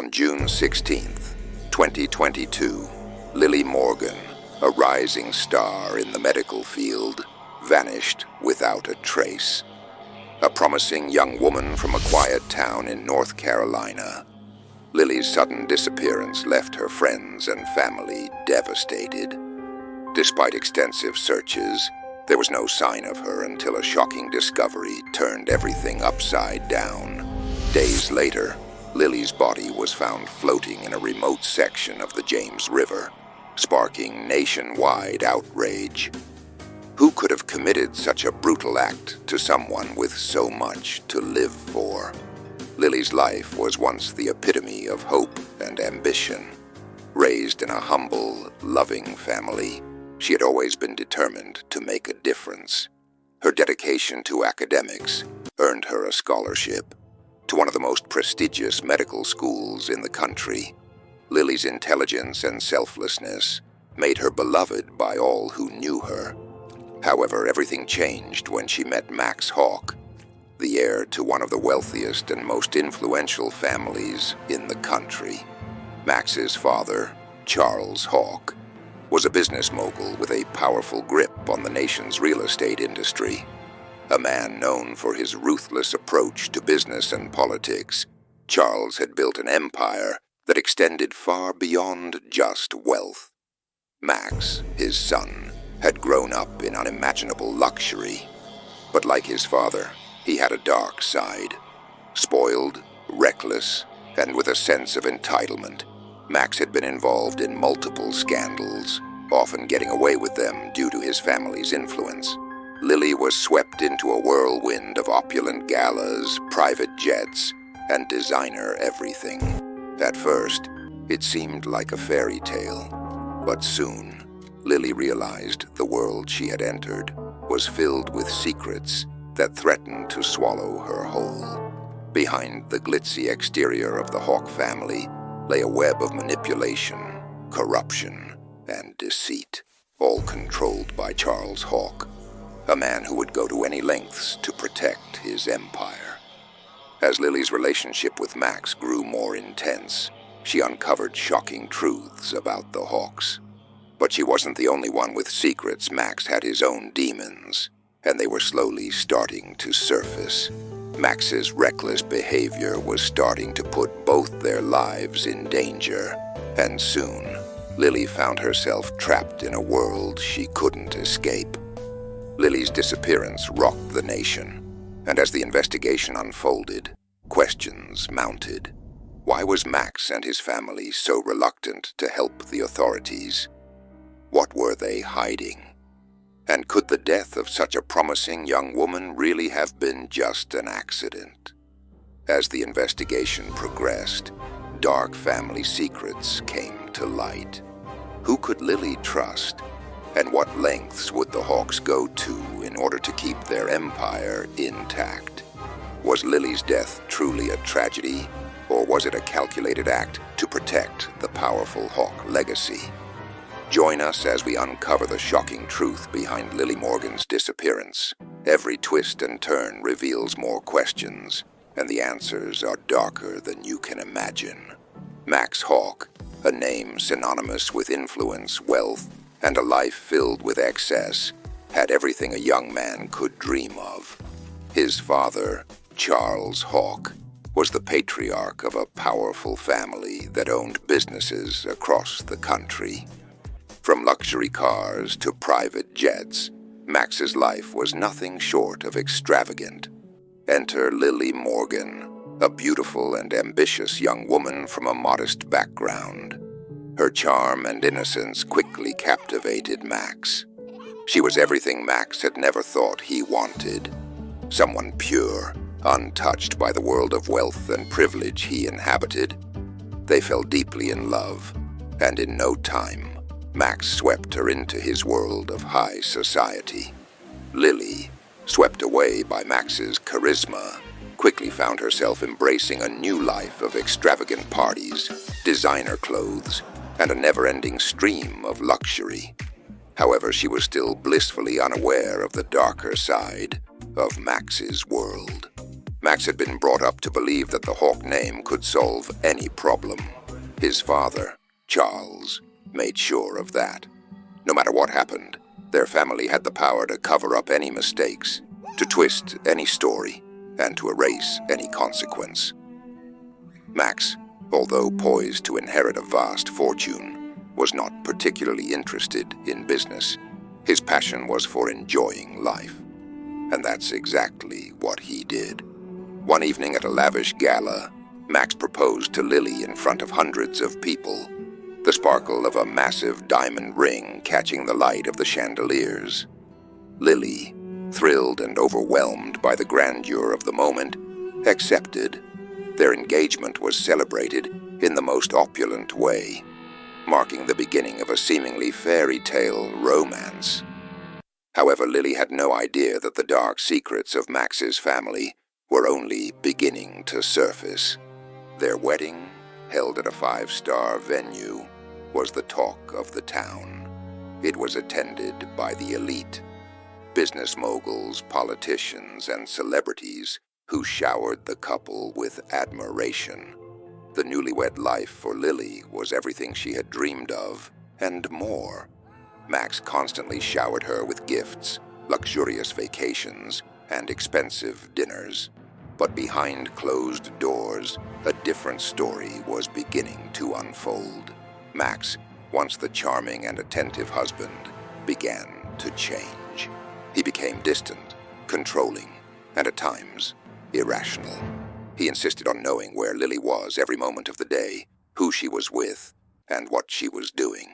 On June 16th, 2022, Lily Morgan, a rising star in the medical field, vanished without a trace. A promising young woman from a quiet town in North Carolina, Lily's sudden disappearance left her friends and family devastated. Despite extensive searches, there was no sign of her until a shocking discovery turned everything upside down. Days later, Lily's body was found floating in a remote section of the James River, sparking nationwide outrage. Who could have committed such a brutal act to someone with so much to live for? Lily's life was once the epitome of hope and ambition. Raised in a humble, loving family, she had always been determined to make a difference. Her dedication to academics earned her a scholarship to one of the most prestigious medical schools in the country. Lily's intelligence and selflessness made her beloved by all who knew her. However, everything changed when she met Max Hawk, the heir to one of the wealthiest and most influential families in the country. Max's father, Charles Hawk, was a business mogul with a powerful grip on the nation's real estate industry. A man known for his ruthless approach to business and politics, Charles had built an empire that extended far beyond just wealth. Max, his son, had grown up in unimaginable luxury. But like his father, he had a dark side. Spoiled, reckless, and with a sense of entitlement, Max had been involved in multiple scandals, often getting away with them due to his family's influence. Lily was swept into a whirlwind of opulent galas, private jets, and designer everything. At first, it seemed like a fairy tale, but soon, Lily realized the world she had entered was filled with secrets that threatened to swallow her whole. Behind the glitzy exterior of the Hawk family lay a web of manipulation, corruption, and deceit, all controlled by Charles Hawk, a man who would go to any lengths to protect his empire. As Lily's relationship with Max grew more intense, she uncovered shocking truths about the Hawks. But she wasn't the only one with secrets. Max had his own demons, and they were slowly starting to surface. Max's reckless behavior was starting to put both their lives in danger, and soon, Lily found herself trapped in a world she couldn't escape. Lily's disappearance rocked the nation, and as the investigation unfolded, questions mounted. Why was Max and his family so reluctant to help the authorities? What were they hiding? And could the death of such a promising young woman really have been just an accident? As the investigation progressed, dark family secrets came to light. Who could Lily trust? And what lengths would the Hawks go to in order to keep their empire intact? Was Lily's death truly a tragedy, or was it a calculated act to protect the powerful Hawk legacy? Join us as we uncover the shocking truth behind Lily Morgan's disappearance. Every twist and turn reveals more questions, and the answers are darker than you can imagine. Max Hawk, a name synonymous with influence, wealth, and a life filled with excess, had everything a young man could dream of. His father, Charles Hawk, was the patriarch of a powerful family that owned businesses across the country. From luxury cars to private jets, Max's life was nothing short of extravagant. Enter Lily Morgan, a beautiful and ambitious young woman from a modest background. Her charm and innocence quickly captivated Max. She was everything Max had never thought he wanted. Someone pure, untouched by the world of wealth and privilege he inhabited. They fell deeply in love, and in no time, Max swept her into his world of high society. Lily, swept away by Max's charisma, quickly found herself embracing a new life of extravagant parties, designer clothes, and a never-ending stream of luxury. However, she was still blissfully unaware of the darker side of Max's world. Max had been brought up to believe that the Hawk name could solve any problem. His father, Charles, made sure of that. No matter what happened, their family had the power to cover up any mistakes, to twist any story, and to erase any consequence. Max, although poised to inherit a vast fortune, was not particularly interested in business. His passion was for enjoying life. And that's exactly what he did. One evening at a lavish gala, Max proposed to Lily in front of hundreds of people, the sparkle of a massive diamond ring catching the light of the chandeliers. Lily, thrilled and overwhelmed by the grandeur of the moment, accepted. Their engagement was celebrated in the most opulent way, marking the beginning of a seemingly fairy tale romance. However, Lily had no idea that the dark secrets of Max's family were only beginning to surface. Their wedding, held at a 5-star venue, was the talk of the town. It was attended by the elite, business moguls, politicians, and celebrities who showered the couple with admiration. The newlywed life for Lily was everything she had dreamed of, and more. Max constantly showered her with gifts, luxurious vacations, and expensive dinners. But behind closed doors, a different story was beginning to unfold. Max, once the charming and attentive husband, began to change. He became distant, controlling, and at times, irrational. He insisted on knowing where Lily was every moment of the day, who she was with, and what she was doing.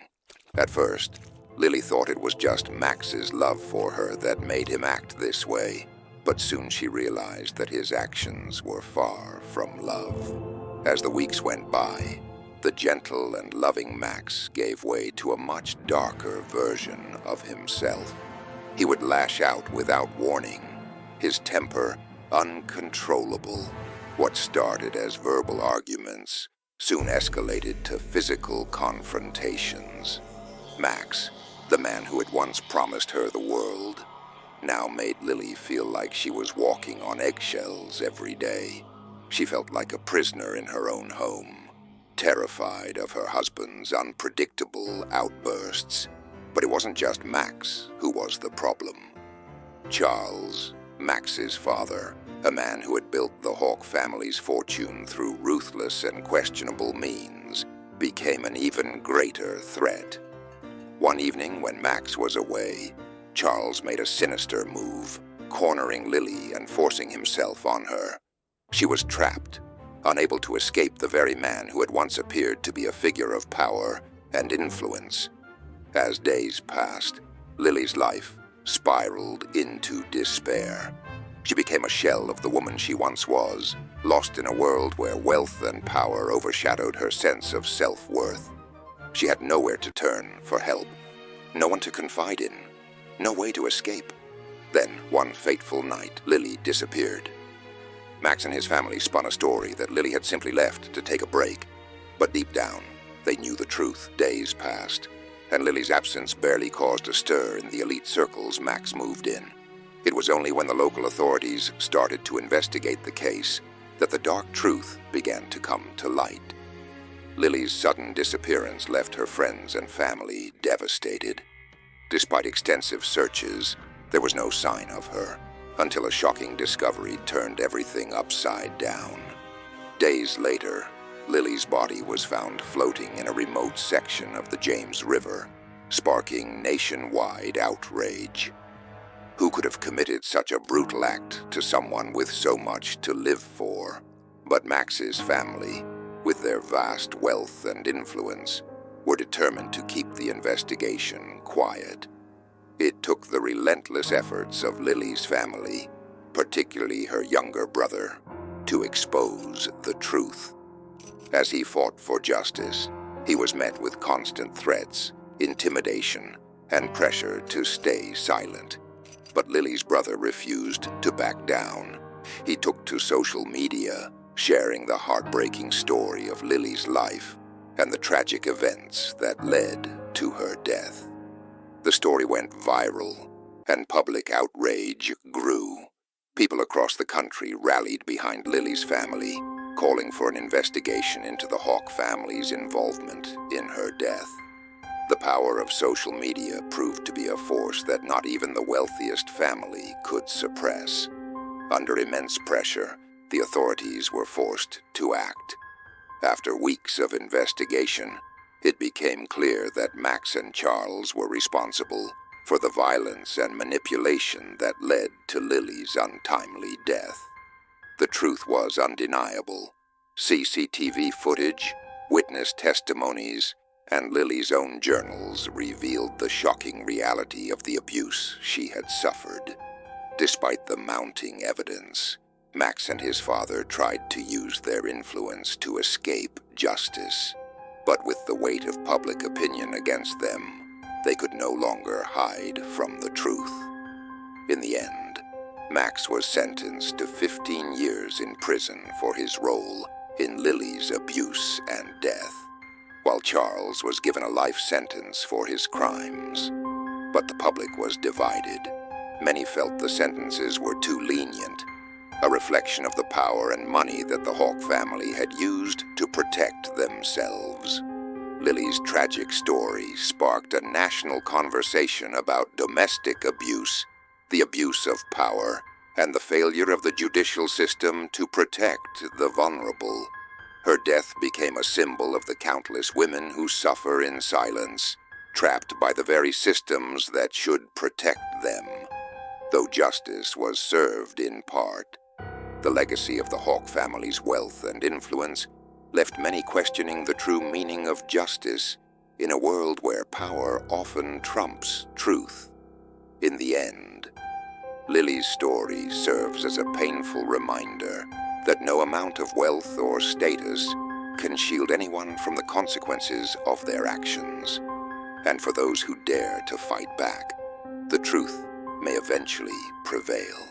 At first, Lily thought it was just Max's love for her that made him act this way, but soon she realized that his actions were far from love. As the weeks went by, the gentle and loving Max gave way to a much darker version of himself. He would lash out without warning, his temper uncontrollable. What started as verbal arguments soon escalated to physical confrontations. Max, the man who had once promised her the world, now made Lily feel like she was walking on eggshells every day. She felt like a prisoner in her own home, terrified of her husband's unpredictable outbursts. But it wasn't just Max who was the problem. Charles, Max's father, a man who had built the Hawk family's fortune through ruthless and questionable means, became an even greater threat. One evening when Max was away, Charles made a sinister move, cornering Lily and forcing himself on her. She was trapped, unable to escape the very man who had once appeared to be a figure of power and influence. As days passed, Lily's life spiraled into despair. She became a shell of the woman she once was, lost in a world where wealth and power overshadowed her sense of self-worth. She had nowhere to turn for help, no one to confide in, no way to escape. Then, one fateful night, Lily disappeared. Max and his family spun a story that Lily had simply left to take a break. But deep down, they knew the truth. Days passed, and Lily's absence barely caused a stir in the elite circles Max moved in. It was only when the local authorities started to investigate the case that the dark truth began to come to light. Lily's sudden disappearance left her friends and family devastated. Despite extensive searches, there was no sign of her, until a shocking discovery turned everything upside down. Days later, Lily's body was found floating in a remote section of the James River, sparking nationwide outrage. Who could have committed such a brutal act to someone with so much to live for? But Max's family, with their vast wealth and influence, were determined to keep the investigation quiet. It took the relentless efforts of Lily's family, particularly her younger brother, to expose the truth. As he fought for justice, he was met with constant threats, intimidation, and pressure to stay silent. But Lily's brother refused to back down. He took to social media, sharing the heartbreaking story of Lily's life and the tragic events that led to her death. The story went viral, and public outrage grew. People across the country rallied behind Lily's family, calling for an investigation into the Hawk family's involvement in her death. The power of social media proved to be a force that not even the wealthiest family could suppress. Under immense pressure, the authorities were forced to act. After weeks of investigation, it became clear that Max and Charles were responsible for the violence and manipulation that led to Lily's untimely death. The truth was undeniable. CCTV footage, witness testimonies, and Lily's own journals revealed the shocking reality of the abuse she had suffered. Despite the mounting evidence, Max and his father tried to use their influence to escape justice. But with the weight of public opinion against them, they could no longer hide from the truth. In the end, Max was sentenced to 15 years in prison for his role in Lily's abuse and death, while Charles was given a life sentence for his crimes. But the public was divided. Many felt the sentences were too lenient, a reflection of the power and money that the Hawk family had used to protect themselves. Lily's tragic story sparked a national conversation about domestic abuse, the abuse of power, and the failure of the judicial system to protect the vulnerable. Her death became a symbol of the countless women who suffer in silence, trapped by the very systems that should protect them. Though justice was served in part, the legacy of the Hawk family's wealth and influence left many questioning the true meaning of justice in a world where power often trumps truth. In the end, Lily's story serves as a painful reminder that no amount of wealth or status can shield anyone from the consequences of their actions. And for those who dare to fight back, the truth may eventually prevail.